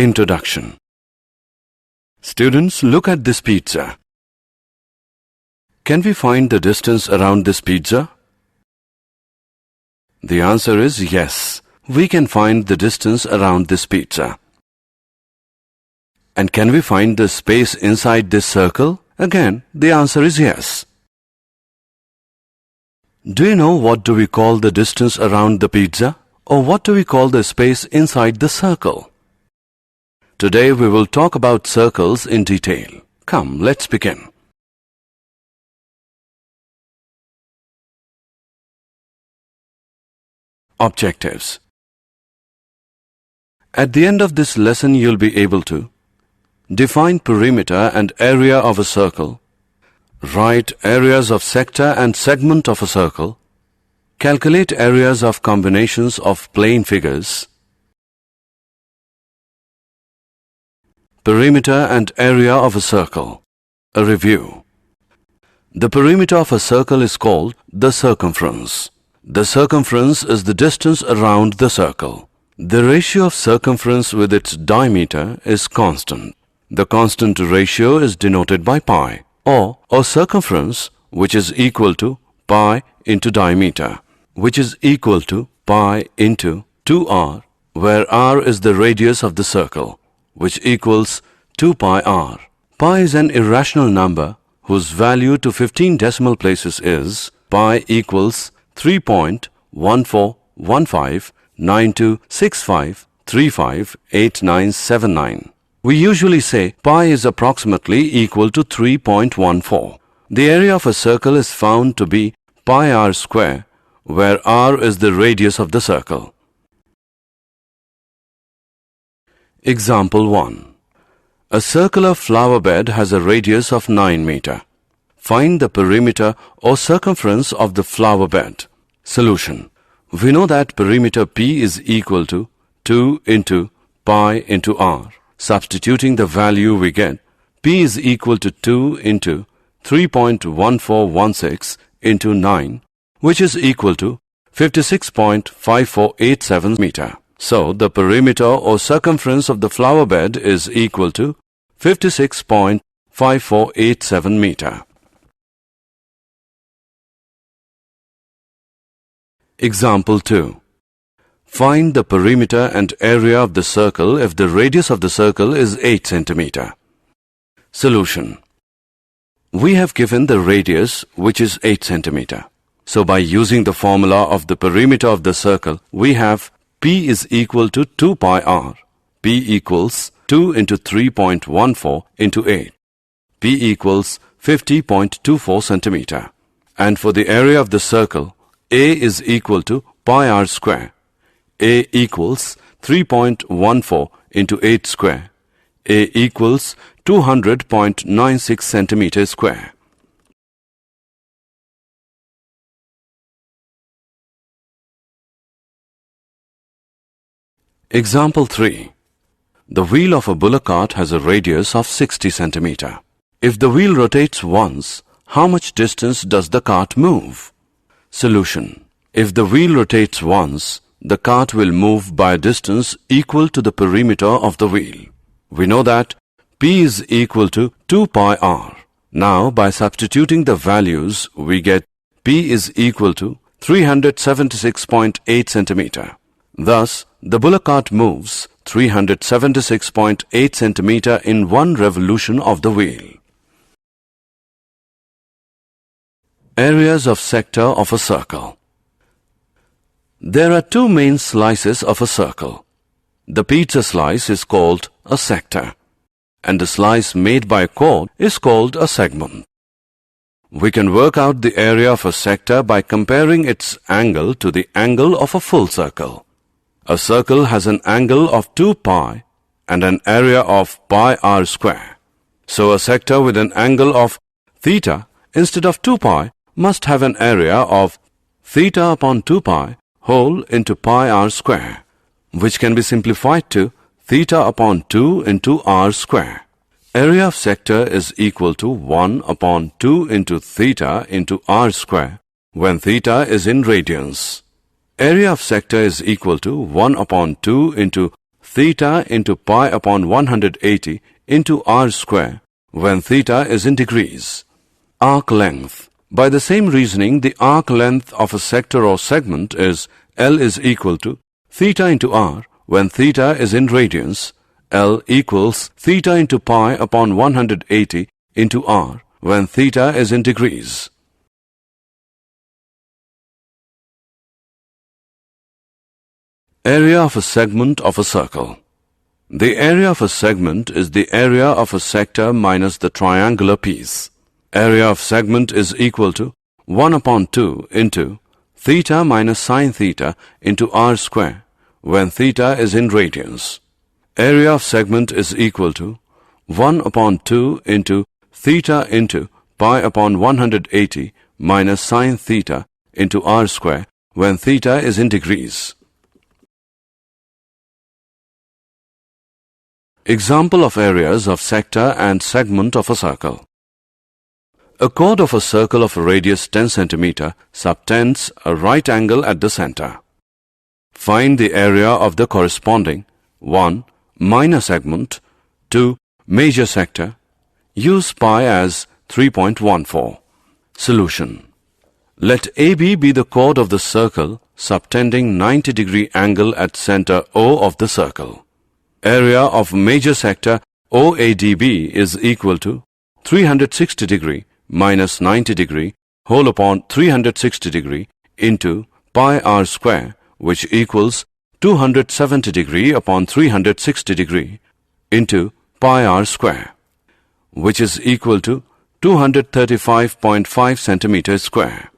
Introduction. Students, look at this pizza. Can we find the distance around this pizza? The answer is yes. We can find the distance around this pizza. And can we find the space inside this circle? Again, the answer is yes. Do you know what do we call the distance around the pizza? Or what do we call the space inside the circle? Today we will talk about circles in detail. Come, let's begin. Objectives. At the end of this lesson, you'll be able to define perimeter and area of a circle, write areas of sector and segment of a circle, calculate areas of combinations of plane figures, perimeter and area of a circle. A review. The perimeter of a circle is called the circumference. The circumference is the distance around the circle. The ratio of circumference with its diameter is constant. The constant ratio is denoted by pi, or circumference, which is equal to pi into diameter, which is equal to pi into 2r, where r is the radius of the circle, which equals 2 pi r. Pi is an irrational number whose value to 15 decimal places is pi equals 3.14159265358979. We usually say pi is approximately equal to 3.14. The area of a circle is found to be pi r square, where r is the radius of the circle. Example 1. A circular flower bed has a radius of 9 meter. Find the perimeter or circumference of the flower bed. Solution. We know that perimeter P is equal to 2 into pi into r. Substituting the value we get, P is equal to 2 into 3.1416 into 9, which is equal to 56.5487 meter. So, the perimeter or circumference of the flower bed is equal to 56.5487 meter. Example 2. Find the perimeter and area of the circle if the radius of the circle is 8 centimeter. Solution. We have given the radius, which is 8 centimeter. So, by using the formula of the perimeter of the circle, we have P is equal to 2 pi r. P equals 2 into 3.14 into 8. P equals 50.24 centimeter. And for the area of the circle, A is equal to pi r square. A equals 3.14 into 8 square. A equals 200.96 centimeters square. Example 3. The wheel of a bullock cart has a radius of 60 centimeter. If the wheel rotates once, how much distance does the cart move? Solution. If the wheel rotates once, the cart will move by a distance equal to the perimeter of the wheel. We know that P is equal to 2 pi r. Now, by substituting the values, we get P is equal to 376.8 centimeter. Thus, the bullock cart moves 376.8 centimeter in one revolution of the wheel. Areas of sector of a circle. There are two main slices of a circle. The pizza slice is called a sector, and the slice made by a chord is called a segment. We can work out the area of a sector by comparing its angle to the angle of a full circle. A circle has an angle of 2 pi and an area of pi r square. So, a sector with an angle of theta instead of 2 pi must have an area of theta upon 2 pi whole into pi r square, which can be simplified to theta upon 2 into r square. Area of sector is equal to 1 upon 2 into theta into r square when theta is in radians. Area of sector is equal to 1 upon 2 into theta into pi upon 180 into r square when theta is in degrees. Arc length. By the same reasoning, the arc length of a sector or segment is L is equal to theta into r when theta is in radians. L equals theta into pi upon 180 into r when theta is in degrees. Area of a segment of a circle. The area of a segment is the area of a sector minus the triangular piece. Area of segment is equal to 1 upon 2 into theta minus sine theta into r square when theta is in radians. Area of segment is equal to 1 upon 2 into theta into pi upon 180 minus sine theta into r square when theta is in degrees. Example of areas of sector and segment of a circle. A chord of a circle of a radius 10 cm subtends a right angle at the center. Find the area of the corresponding 1. Minor segment, 2. Major sector. Use pi as 3.14. Solution. Let AB be the chord of the circle subtending 90-degree angle at center O of the circle. Area of major sector OADB is equal to 360 degree minus 90 degree whole upon 360 degree into pi r square, which equals 270 degree upon 360 degree into pi r square, which is equal to 235.5 centimeters square.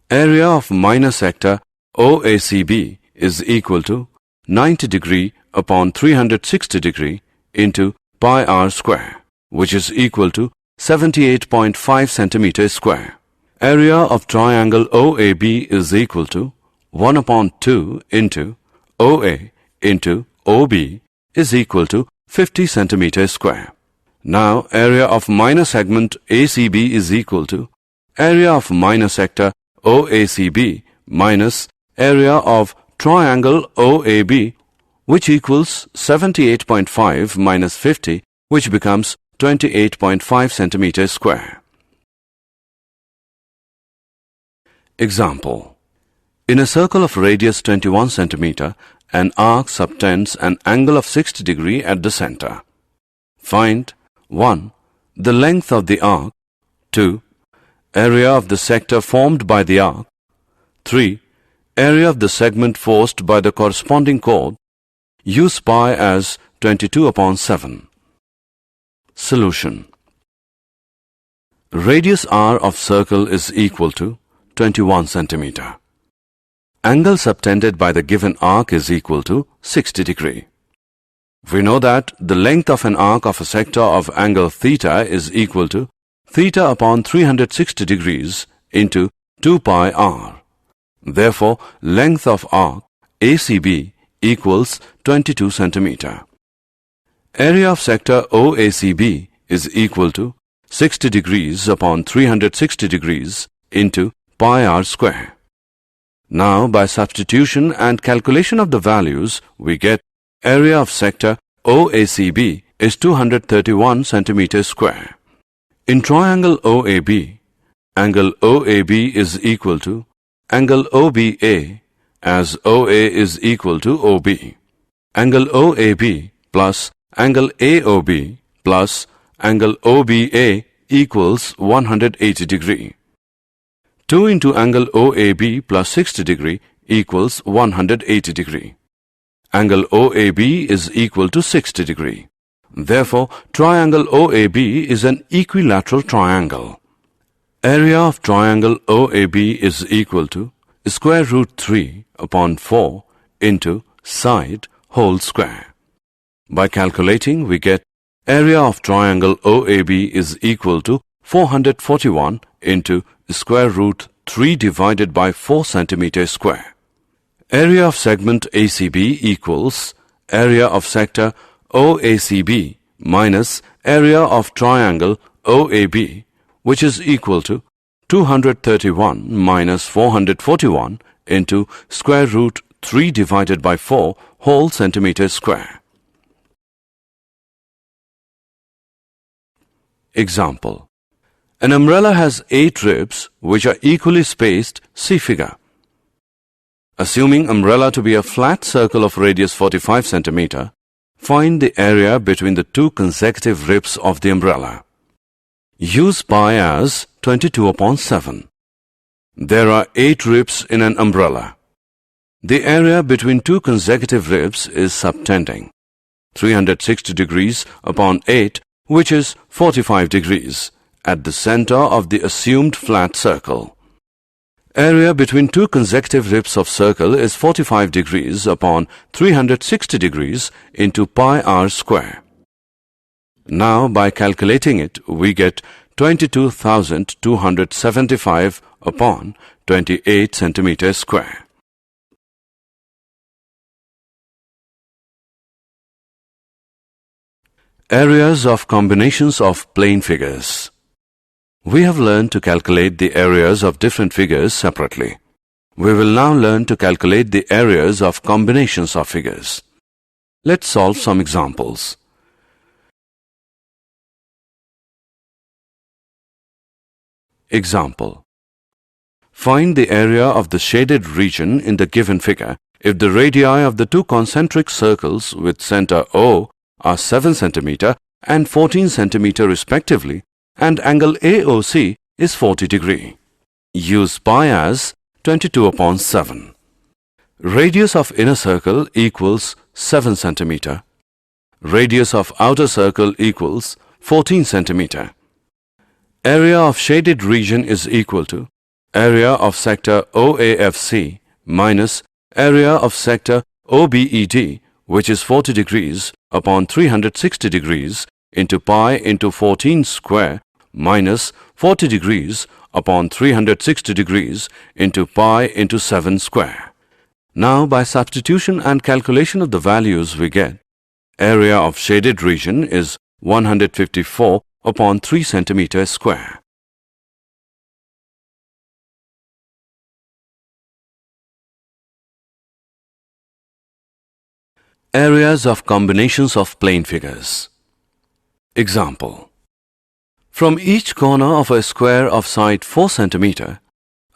Area of minor sector OACB is equal to 90 degree upon 360 degree into pi r square, which is equal to 78.5 centimeters square. Area of triangle OAB is equal to 1 upon 2 into OA into OB is equal to 50 centimeters square. Now, area of minor segment ACB is equal to area of minor sector OACB minus area of triangle OAB, which equals 78.5 minus 50, which becomes 28.5 centimeters square. Example. In a circle of radius 21 centimeter, an arc subtends an angle of 60 degree at the center. Find 1. The length of the arc. 2. Area of the sector formed by the arc. 3. Area of the segment forced by the corresponding chord. Use pi as 22 upon 7. Solution. Radius r of circle is equal to 21 centimeter. Angle subtended by the given arc is equal to 60 degree. We know that the length of an arc of a sector of angle theta is equal to theta upon 360 degrees into 2 pi r. Therefore, length of arc ACB equals 22 centimeter. Area of sector OACB is equal to 60 degrees upon 360 degrees into pi r square. Now, by substitution and calculation of the values, we get area of sector OACB is 231 centimeters square. In triangle OAB, angle OAB is equal to angle OBA, as OA is equal to OB. Angle OAB plus angle AOB plus angle OBA equals 180 degree. 2 into angle OAB plus 60 degree equals 180 degree. Angle OAB is equal to 60 degree. Therefore, triangle OAB is an equilateral triangle. Area of triangle OAB is equal to square root 3 upon 4 into side whole square. By calculating, we get area of triangle OAB is equal to 441 into square root 3 divided by 4 centimeters square. Area of segment ACB equals area of sector OACB minus area of triangle OAB, which is equal to 231 minus 441 into square root 3 divided by 4 whole centimeters square. Example. An umbrella has 8 ribs which are equally spaced. See figure. Assuming umbrella to be a flat circle of radius 45 cm, find the area between the two consecutive ribs of the umbrella. Use pi as 22/7. There are 8 ribs in an umbrella. The area between two consecutive ribs is subtending. 360 degrees upon 8, which is 45 degrees, at the center of the assumed flat circle. Area between two consecutive ribs of circle is 45 degrees upon 360 degrees into pi r square. Now, by calculating it, we get 22,275 upon 28 centimeters square. Areas of combinations of plane figures. We have learned to calculate the areas of different figures separately. We will now learn to calculate the areas of combinations of figures. Let's solve some examples. Example. Find the area of the shaded region in the given figure if the radii of the two concentric circles with center O are 7 cm and 14 cm respectively, and angle AOC is 40 degree. Use pi as 22/7. Radius of inner circle equals 7 cm. Radius of outer circle equals 14 cm. Area of shaded region is equal to area of sector OAFC minus area of sector OBED, which is 40 degrees upon 360 degrees into pi into 14 square minus 40 degrees upon 360 degrees into pi into 7 square. Now, by substitution and calculation of the values, we get area of shaded region is 154 upon 3 centimeters square. Areas of combinations of plane figures. Example. From each corner of a square of side 4 cm,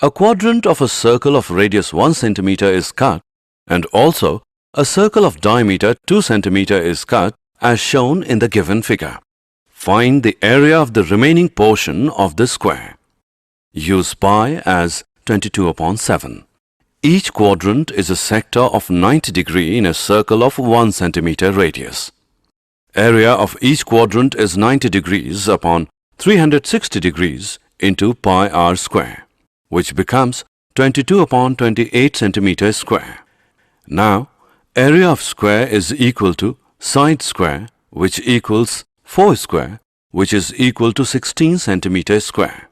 a quadrant of a circle of radius 1 cm is cut, and also a circle of diameter 2 cm is cut as shown in the given figure. Find the area of the remaining portion of the square. Use pi as 22/7. Each quadrant is a sector of 90 degree in a circle of 1 cm radius. Area of each quadrant is 90 degrees upon 360 degrees into pi r square, which becomes 22/28 centimeters square. Now, area of square is equal to side square, which equals 4 square, which is equal to 16 centimeters square.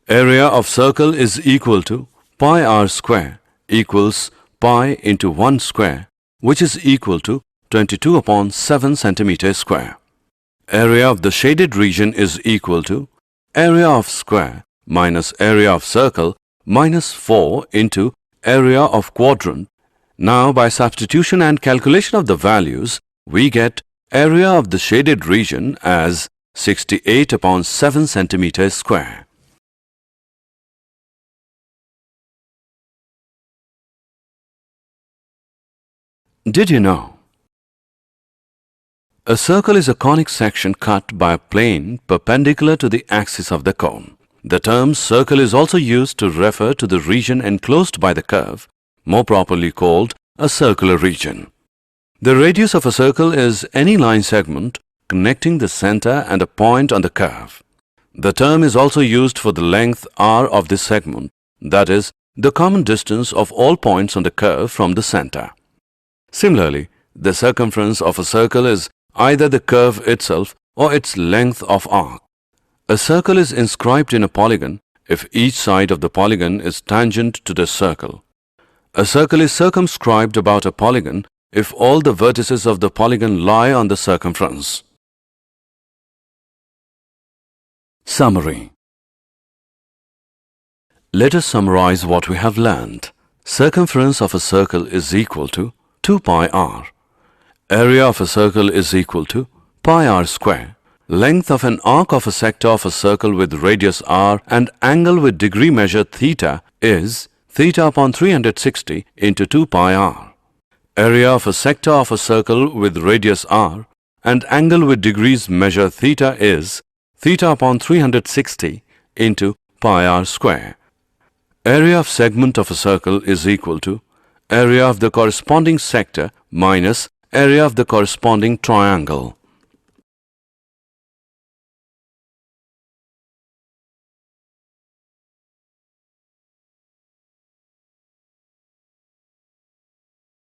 Area of circle is equal to pi r square equals pi into 1 square, which is equal to 22/7 centimeters square. Area of the shaded region is equal to area of square minus area of circle minus 4 into area of quadrant. Now, by substitution and calculation of the values, we get area of the shaded region as 68/7 centimeters square. Did you know? A circle is a conic section cut by a plane perpendicular to the axis of the cone. The term circle is also used to refer to the region enclosed by the curve, more properly called a circular region. The radius of a circle is any line segment connecting the center and a point on the curve. The term is also used for the length r of this segment, that is, the common distance of all points on the curve from the center. Similarly, the circumference of a circle is either the curve itself or its length of arc. A circle is inscribed in a polygon if each side of the polygon is tangent to the circle. A circle is circumscribed about a polygon if all the vertices of the polygon lie on the circumference. Summary. Let us summarize what we have learned. Circumference of a circle is equal to 2 pi r. Area of a circle is equal to pi r square, Length of an arc of a sector of a circle with radius r and angle with degree measure theta is theta upon 360 into 2 pi r. Area of a sector of a circle with radius r and angle with degrees measure theta is theta upon 360 into pi r square. Area of segment of a circle is equal to area of the corresponding sector minus area of the corresponding triangle.